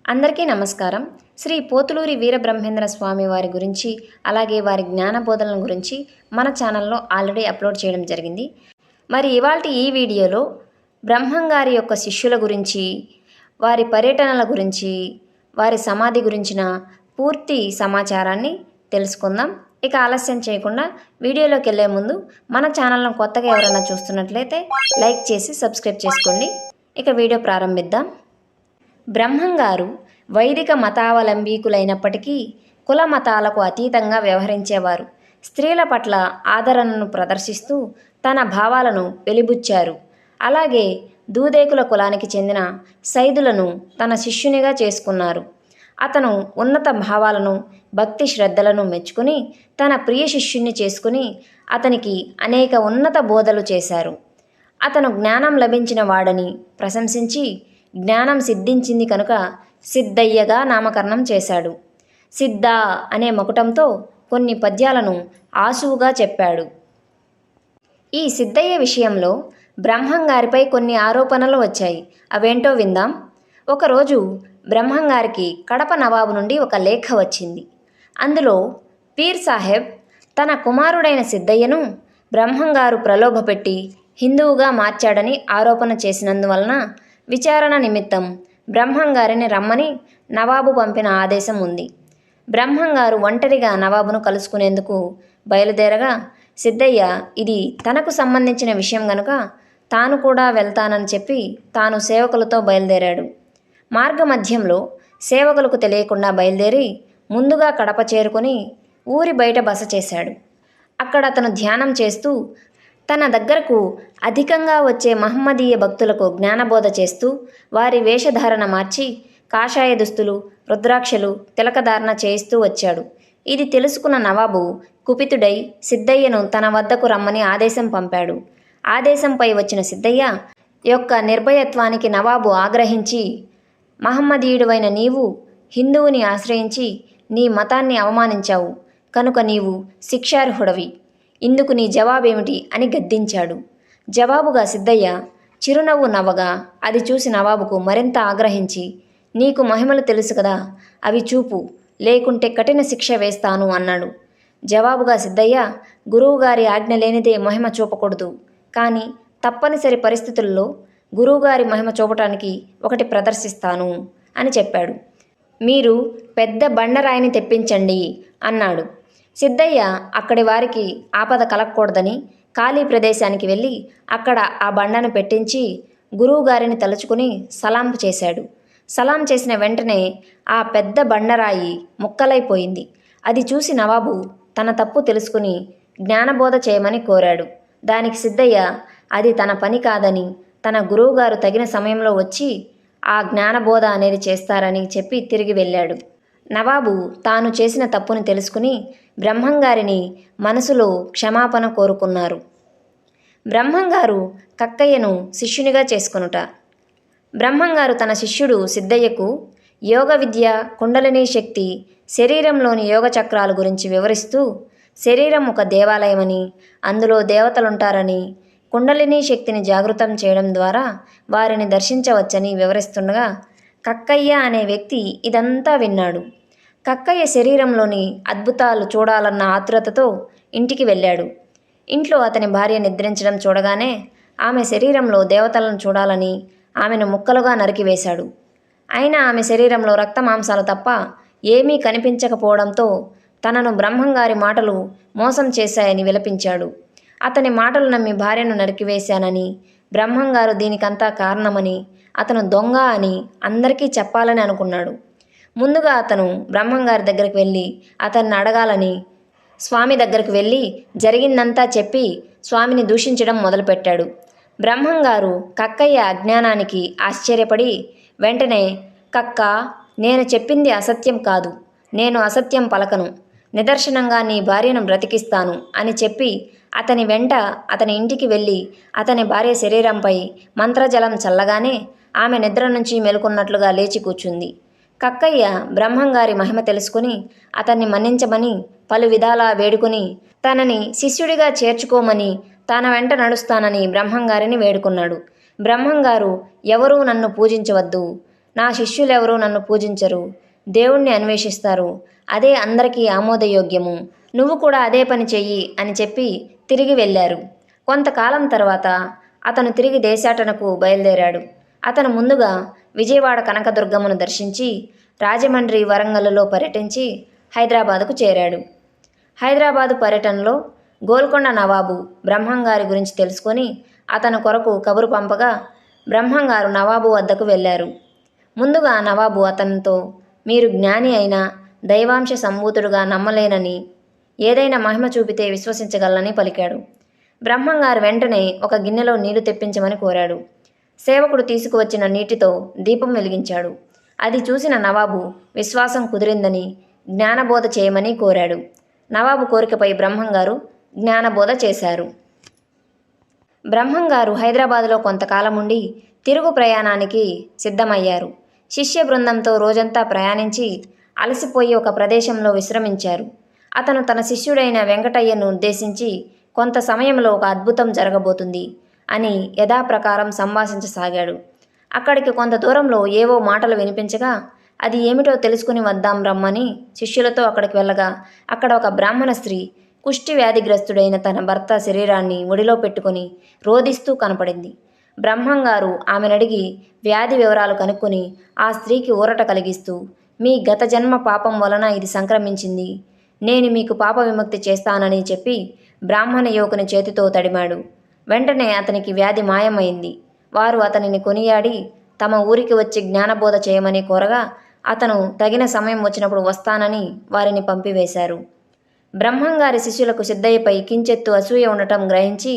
అందరికీ నమస్కారం. శ్రీ పోతులూరి వీరబ్రహ్మేంద్ర స్వామి వారి గురించి, అలాగే వారి జ్ఞాన బోధనల గురించి మన ఛానల్లో ఆల్రెడీ అప్లోడ్ చేయడం జరిగింది. మరి ఇవాల్టి ఈ వీడియోలో బ్రహ్మంగారి యొక్క శిష్యుల గురించి, వారి పర్యటనల గురించి, వారి సమాధి గురించిన పూర్తి సమాచారాన్ని తెలుసుకుందాం. ఇక ఆలస్యం చేయకుండా వీడియోలోకి వెళ్ళే ముందు మన ఛానల్ను కొత్తగా ఎవరైనా చూస్తున్నట్లయితే లైక్ చేసి సబ్స్క్రైబ్ చేసుకోండి. ఇక వీడియో ప్రారంభిద్దాం. బ్రహ్మంగారు వైదిక మతావలంబీకులైనప్పటికీ కుల మతాలకు అతీతంగా వ్యవహరించేవారు. స్త్రీల పట్ల ఆదరణను ప్రదర్శిస్తూ తన భావాలను వెలిబుచ్చారు. అలాగే దూదేకుల కులానికి చెందిన సైదులను తన శిష్యునిగా చేసుకున్నారు. అతను ఉన్నత భావాలను, భక్తి శ్రద్ధలను మెచ్చుకుని తన ప్రియ శిష్యుణ్ణి చేసుకుని అతనికి అనేక ఉన్నత బోధలు చేశారు. అతను జ్ఞానం లభించిన వాడని ప్రశంసించి జ్ఞానం సిద్ధించింది కనుక సిద్ధయ్యగా నామకరణం చేశాడు. సిద్ధ అనే మకుటంతో కొన్ని పద్యాలను ఆసువుగా చెప్పాడు. ఈ సిద్ధయ్య విషయంలో బ్రహ్మంగారిపై కొన్ని ఆరోపణలు వచ్చాయి. అవేంటో విందాం. ఒకరోజు బ్రహ్మంగారికి కడప నవాబు నుండి ఒక లేఖ వచ్చింది. అందులో పీర్ సాహెబ్ తన కుమారుడైన సిద్ధయ్యను బ్రహ్మంగారు ప్రలోభపెట్టి హిందువుగా మార్చాడని ఆరోపణ చేసినందువలన విచారణ నిమిత్తం బ్రహ్మంగారిని రమ్మని నవాబు పంపిన ఆదేశం ఉంది. బ్రహ్మంగారు ఒంటరిగా నవాబును కలుసుకునేందుకు బయలుదేరగా సిద్ధయ్య ఇది తనకు సంబంధించిన విషయం గనుక తాను కూడా వెళ్తానని చెప్పి తాను సేవకులతో బయలుదేరాడు. మార్గమధ్యంలో సేవకులకు తెలియకుండా బయలుదేరి ముందుగా కడప చేరుకొని ఊరి బయట బస చేశాడు. అక్కడ అతను ధ్యానం చేస్తూ తన దగ్గరకు అధికంగా వచ్చే మహమ్మదీయ భక్తులకు జ్ఞానబోధ చేస్తూ వారి వేషధారణ మార్చి కాషాయ దుస్తులు, రుద్రాక్షలు, తిలకధారణ చేయిస్తూ వచ్చాడు. ఇది తెలుసుకున్న నవాబు కుపితుడై సిద్ధయ్యను తన వద్దకు రమ్మని ఆదేశం పంపాడు. ఆదేశంపై వచ్చిన సిద్ధయ్య యొక్క నిర్భయత్వానికి నవాబు ఆగ్రహించి, మహమ్మదీయుడివైన నీవు హిందువుని ఆశ్రయించి నీ మతాన్ని అవమానించావు కనుక నీవు శిక్షార్హుడవి. ఇందుకు నీ జవాబేమిటి అని గద్దించాడు. జవాబుగా సిద్ధయ్య చిరునవ్వు నవ్వగా అది చూసి నవాబుకు మరింత ఆగ్రహించి, నీకు మహిమలు తెలుసు కదా, అవి చూపు, లేకుంటే కఠిన శిక్ష వేస్తాను అన్నాడు. జవాబుగా సిద్ధయ్య గురువుగారి ఆజ్ఞ లేనిదే మహిమ చూపకూడదు, కానీ తప్పనిసరి పరిస్థితుల్లో గురువుగారి మహిమ చూపటానికి ఒకటి ప్రదర్శిస్తాను అని చెప్పాడు. మీరు పెద్ద బండరాయిని తెప్పించండి అన్నాడు. సిద్ధయ్య అక్కడి వారికి ఆపద కలగకూడదని ఖాళీ ప్రదేశానికి వెళ్ళి అక్కడ ఆ బండను పెట్టించి గురువుగారిని తలుచుకుని సలాం చేశాడు. సలాం చేసిన వెంటనే ఆ పెద్ద బండరాయి ముక్కలైపోయింది. అది చూసి నవాబు తన తప్పు తెలుసుకుని జ్ఞానబోధ చేయమని కోరాడు. దానికి సిద్ధయ్య అది తన పని కాదని, తన గురువుగారు తగిన సమయంలో వచ్చి ఆ జ్ఞానబోధ అనేది చేస్తారని చెప్పి తిరిగి వెళ్ళాడు. నవాబు తాను చేసిన తప్పుని తెలుసుకుని బ్రహ్మంగారిని మనసులో క్షమాపణ కోరుకున్నారు. బ్రహ్మంగారు కక్కయ్యను శిష్యునిగా చేసుకొనుట. బ్రహ్మంగారు తన శిష్యుడు సిద్ధయ్యకు యోగ విద్య, కుండలినీ శక్తి, శరీరంలోని యోగ చక్రాల గురించి వివరిస్తూ శరీరం ఒక దేవాలయమని, అందులో దేవతలుంటారని, కుండలినీ శక్తిని జాగృతం చేయడం ద్వారా వారిని దర్శించవచ్చని వివరిస్తుండగా కక్కయ్య అనే వ్యక్తి ఇదంతా విన్నాడు. కక్కయ్య శరీరంలోని అద్భుతాలు చూడాలన్న ఆతృతతో ఇంటికి వెళ్ళాడు. ఇంట్లో అతని భార్య నిద్రించడం చూడగానే ఆమె శరీరంలో దేవతలను చూడాలని ఆమెను ముక్కలుగా నరికివేశాడు. అయినా ఆమె శరీరంలో రక్త మాంసాలు తప్ప ఏమీ కనిపించకపోవడంతో తనను బ్రహ్మంగారి మాటలు మోసం చేశాయని విలపించాడు. అతని మాటలు నమ్మి భార్యను నరికివేశానని, బ్రహ్మంగారు దీనికంతా కారణమని, అతను దొంగ అని అందరికీ చెప్పాలని అనుకున్నాడు. ముందుగా అతను బ్రహ్మంగారి దగ్గరికి వెళ్ళి అతన్ని అడగాలని స్వామి దగ్గరికి వెళ్ళి జరిగిందంతా చెప్పి స్వామిని దూషించడం మొదలుపెట్టాడు. బ్రహ్మంగారు కక్కయ్య అజ్ఞానానికి ఆశ్చర్యపడి వెంటనే, కక్క, నేను చెప్పింది అసత్యం కాదు, నేను అసత్యం పలకను, నిదర్శనంగా నీ భార్యను బ్రతికిస్తాను అని చెప్పి అతని వెంట అతని ఇంటికి వెళ్ళి అతని భార్య శరీరంపై మంత్రజలం చల్లగానే ఆమె నిద్ర నుంచి మేలుకున్నట్లుగా లేచి కూర్చుంది. కక్కయ్య బ్రహ్మంగారి మహిమ తెలుసుకుని అతన్ని మన్నించమని పలు విధాలా వేడుకుని తనని శిష్యుడిగా చేర్చుకోమని తన వెంట నడుస్తానని బ్రహ్మంగారిని వేడుకున్నాడు. బ్రహ్మంగారు ఎవరూ నన్ను పూజించవద్దు, నా శిష్యులెవరూ నన్ను పూజించరు, దేవుణ్ణి అన్వేషిస్తారు. అదే అందరికీ ఆమోదయోగ్యము. నువ్వు కూడా అదే పని చెయ్యి అని చెప్పి తిరిగి వెళ్ళారు. కొంతకాలం తర్వాత అతను తిరిగి దేశాటనకు బయలుదేరాడు. అతను ముందుగా విజయవాడ కనకదుర్గమ్మను దర్శించి రాజమండ్రి, వరంగల్లో పర్యటించి హైదరాబాదుకు చేరాడు. హైదరాబాదు పర్యటనలో గోల్కొండ నవాబు బ్రహ్మంగారి గురించి తెలుసుకొని అతని కొరకు కబురు పంపగా బ్రహ్మంగారు నవాబు వద్దకు వెళ్ళారు. ముందుగా నవాబు అతనితో, మీరు జ్ఞాని అయినా దైవాంశ సంభూతుడుగా నమ్మలేనని, ఏదైనా మహిమ చూపితే విశ్వసించగలనని పలికాడు. బ్రహ్మంగారు వెంటనే ఒక గిన్నెలో నీళ్లు తెప్పించమని కోరాడు. సేవకుడు తీసుకువచ్చిన నీటితో దీపం వెలిగించాడు. అది చూసిన నవాబు విశ్వాసం కుదిరిందని జ్ఞానబోధ చేయమని కోరాడు. నవాబు కోరికపై బ్రహ్మంగారు జ్ఞానబోధ చేశారు. బ్రహ్మంగారు హైదరాబాదులో కొంతకాలం ఉండి తిరుగు ప్రయాణానికి సిద్ధమయ్యారు. శిష్య బృందంతో రోజంతా ప్రయాణించి అలసిపోయి ఒక ప్రదేశంలో విశ్రమించారు. అతను తన శిష్యుడైన వెంకటయ్యను ఉద్దేశించి కొంత సమయంలో ఒక అద్భుతం జరగబోతుంది అని యథాప్రకారం సంభాషించసాగాడు. అక్కడికి కొంత దూరంలో ఏవో మాటలు వినిపించగా అది ఏమిటో తెలుసుకుని వద్దాం రమ్మని శిష్యులతో అక్కడికి వెళ్ళగా అక్కడ ఒక బ్రాహ్మణ స్త్రీ కుష్టి వ్యాధిగ్రస్తుడైన తన భర్త శరీరాన్ని ఒడిలో పెట్టుకుని రోదిస్తూ కనపడింది. బ్రహ్మంగారు ఆమెనడిగి వ్యాధి వివరాలు కనుక్కొని ఆ స్త్రీకి ఊరట కలిగిస్తూ, మీ గత జన్మ పాపం వలన ఇది సంక్రమించింది, నేను మీకు పాప విముక్తి చేస్తానని చెప్పి బ్రాహ్మణ యువకుని చేతితో తడిమాడు. వెంటనే అతనికి వ్యాధి మాయమైంది. వారు అతనిని కొనియాడి తమ ఊరికి వచ్చి జ్ఞానబోధ చేయమని కోరగా అతను తగిన సమయం వచ్చినప్పుడు వస్తానని వారిని పంపివేశారు. బ్రహ్మంగారి శిష్యులకు సిద్ధయ్యపై కించెత్తు అసూయ ఉండటం గ్రహించి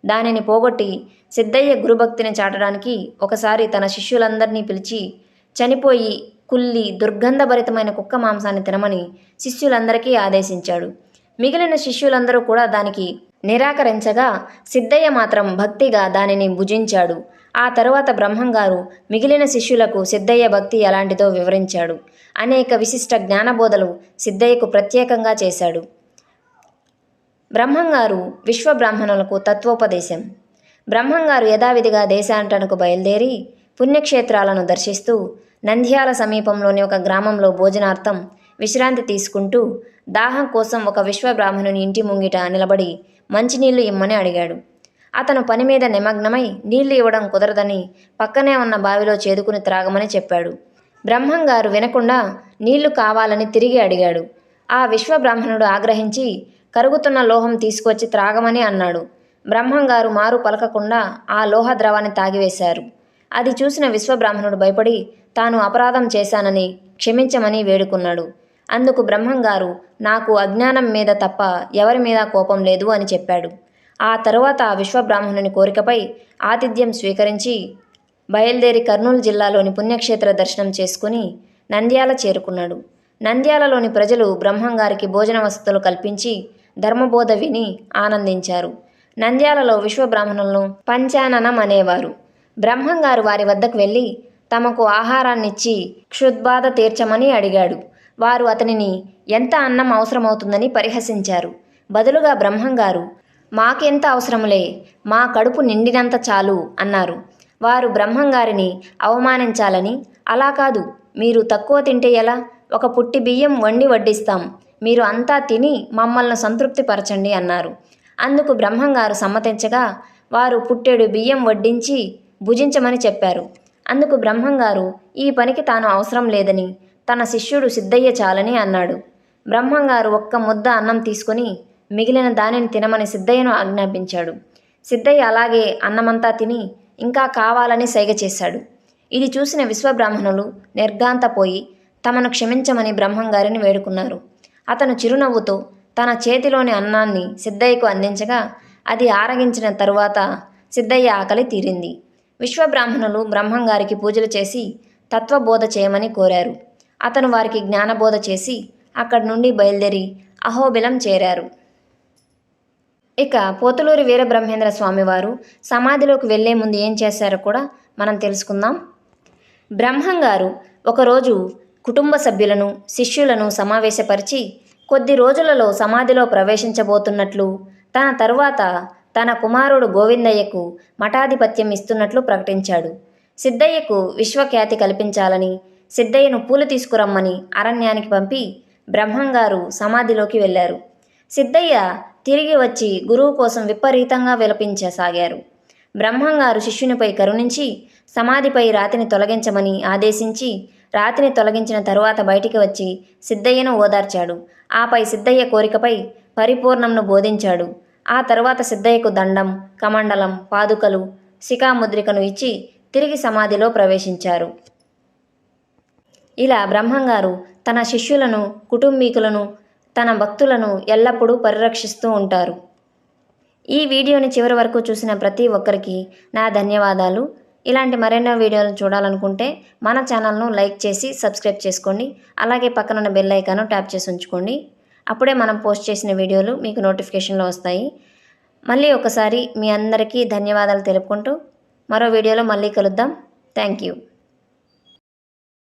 దానిని పోగొట్టి సిద్ధయ్య గురుభక్తిని చాటడానికి ఒకసారి తన శిష్యులందరినీ పిలిచి చనిపోయి కుల్లి దుర్గంధభరితమైన కుక్క మాంసాన్ని తినమని శిష్యులందరికీ ఆదేశించాడు. మిగిలిన శిష్యులందరూ కూడా దానికి నిరాకరించగా సిద్ధయ్య మాత్రం భక్తిగా దానిని భుజించాడు. ఆ తరువాత బ్రహ్మంగారు మిగిలిన శిష్యులకు సిద్ధయ్య భక్తి ఎలాంటిదో వివరించాడు. అనేక విశిష్ట జ్ఞానబోధలు సిద్ధయ్యకు ప్రత్యేకంగా చేశాడు. బ్రహ్మంగారు విశ్వబ్రాహ్మణులకు తత్వోపదేశం. బ్రహ్మంగారు యథావిధిగా దేశాటనకు బయలుదేరి పుణ్యక్షేత్రాలను దర్శిస్తూ నంద్యాల సమీపంలోని ఒక గ్రామంలో భోజనార్థం విశ్రాంతి తీసుకుంటూ దాహం కోసం ఒక విశ్వబ్రాహ్మణుని ఇంటి ముంగిట నిలబడి మంచినీళ్లు ఇమ్మని అడిగాడు. అతను పని మీద నిమగ్నమై నీళ్లు ఇవ్వడం కుదరదని పక్కనే ఉన్న బావిలో చేదుకుని త్రాగమని చెప్పాడు. బ్రహ్మంగారు వినకుండా నీళ్లు కావాలని తిరిగి అడిగాడు. ఆ విశ్వబ్రాహ్మణుడు ఆగ్రహించి కరుగుతున్న లోహం తీసుకొచ్చి త్రాగమని అన్నాడు. బ్రహ్మంగారు మారు పలకకుండా ఆ లోహ ద్రవాన్ని తాగివేశారు. అది చూసిన విశ్వబ్రాహ్మణుడు భయపడి తాను అపరాధం చేశానని క్షమించమని వేడుకున్నాడు. అందుకు బ్రహ్మంగారు, నాకు అజ్ఞానం మీద తప్ప ఎవరి మీద కోపం లేదు అని చెప్పాడు. ఆ తరువాత ఆ విశ్వబ్రాహ్మణుని కోరికపై ఆతిథ్యం స్వీకరించి బయలుదేరి కర్నూలు జిల్లాలోని పుణ్యక్షేత్ర దర్శనం చేసుకుని నంద్యాల చేరుకున్నాడు. నంద్యాలలోని ప్రజలు బ్రహ్మంగారికి భోజన వసతులు కల్పించి ధర్మబోధ విని ఆనందించారు. నంద్యాలలో విశ్వబ్రాహ్మణులను పంచాననం అనేవారు. బ్రహ్మంగారు వారి వద్దకు వెళ్ళి తమకు ఆహారాన్నిచ్చి క్షుద్బాధ తీర్చమని అడిగాడు. వారు అతనిని ఎంత అన్నం అవసరమవుతుందని పరిహసించారు. బదులుగా బ్రహ్మంగారు, మాకెంత అవసరములే, మా కడుపు నిండినంత చాలు అన్నారు. వారు బ్రహ్మంగారిని అవమానించాలని, అలా కాదు, మీరు తక్కువ తింటే ఎలా, ఒక పుట్టి బియ్యం వండి వడ్డిస్తాం, మీరు అంతా తిని మమ్మల్ని సంతృప్తిపరచండి అన్నారు. అందుకు బ్రహ్మంగారు సమ్మతించగా వారు పుట్టెడు బియ్యం వడ్డించి భుజించమని చెప్పారు. అందుకు బ్రహ్మంగారు ఈ పనికి తాను అవసరం లేదని తన శిష్యుడు సిద్ధయ్య చాలని అన్నాడు. బ్రహ్మంగారు ఒక్క ముద్ద అన్నం తీసుకొని మిగిలిన దానిని తినమని సిద్ధయ్యను ఆజ్ఞాపించాడు. సిద్ధయ్య అలాగే అన్నమంతా తిని ఇంకా కావాలని సైగ చేశాడు. ఇది చూసిన విశ్వబ్రాహ్మణులు నిర్ఘాంతపోయి తమను క్షమించమని బ్రహ్మంగారిని వేడుకున్నారు. అతను చిరునవ్వుతో తన చేతిలోని అన్నాన్ని సిద్ధయ్యకు అందించగా అది ఆరగించిన తరువాత సిద్ధయ్య ఆకలి తీరింది. విశ్వబ్రాహ్మణులు బ్రహ్మంగారికి పూజలు చేసి తత్వబోధ చేయమని కోరారు. అతను వారికి జ్ఞానబోధ చేసి అక్కడి నుండి బయలుదేరి అహోబిలం చేరారు. ఇక పోతులూరి వీరబ్రహ్మేంద్ర స్వామివారు సమాధిలోకి వెళ్లే ముందు ఏం చేశారో కూడా మనం తెలుసుకుందాం. బ్రహ్మంగారు ఒకరోజు కుటుంబ సభ్యులను శిష్యులను సమావేశపరిచి కొద్ది రోజులలో సమాధిలో ప్రవేశించబోతున్నట్లు, తన తరువాత తన కుమారుడు గోవిందయ్యకు మఠాధిపత్యం ఇస్తున్నట్లు ప్రకటించాడు. సిద్ధయ్యకు విశ్వఖ్యాతి కల్పించాలని సిద్ధయ్యను పూలు తీసుకురమ్మని అరణ్యానికి పంపి బ్రహ్మంగారు సమాధిలోకి వెళ్ళారు. సిద్ధయ్య తిరిగి వచ్చి గురువు కోసం విపరీతంగా విలపించసాగారు. బ్రహ్మంగారు శిష్యునిపై కరుణించి సమాధిపై రాతిని తొలగించమని ఆదేశించి రాతిని తొలగించిన తరువాత బయటికి వచ్చి సిద్ధయ్యను ఓదార్చాడు. ఆపై సిద్ధయ్య కోరికపై పరిపూర్ణంను బోధించాడు. ఆ తరువాత సిద్ధయ్యకు దండం, కమండలం, పాదుకలు, శిఖాముద్రికను ఇచ్చి తిరిగి సమాధిలో ప్రవేశించారు. ఇలా బ్రహ్మంగారు తన శిష్యులను, కుటుంబీకులను, తన భక్తులను ఎల్లప్పుడూ పరిరక్షిస్తూ ఉంటారు. ఈ వీడియోని చివరి వరకు చూసిన ప్రతి ఒక్కరికి నా ధన్యవాదాలు. ఇలాంటి మరెన్నో వీడియోలను చూడాలనుకుంటే మన ఛానల్ను లైక్ చేసి సబ్స్క్రైబ్ చేసుకోండి. అలాగే పక్కనున్న బెల్ ఐకాన్ను ట్యాప్ చేసి ఉంచుకోండి. అప్పుడే మనం పోస్ట్ చేసిన వీడియోలు మీకు నోటిఫికేషన్లో వస్తాయి. మళ్ళీ ఒకసారి మీ అందరికీ ధన్యవాదాలు తెలుపుకుంటూ మరో వీడియోలో మళ్ళీ కలుద్దాం. Thank you.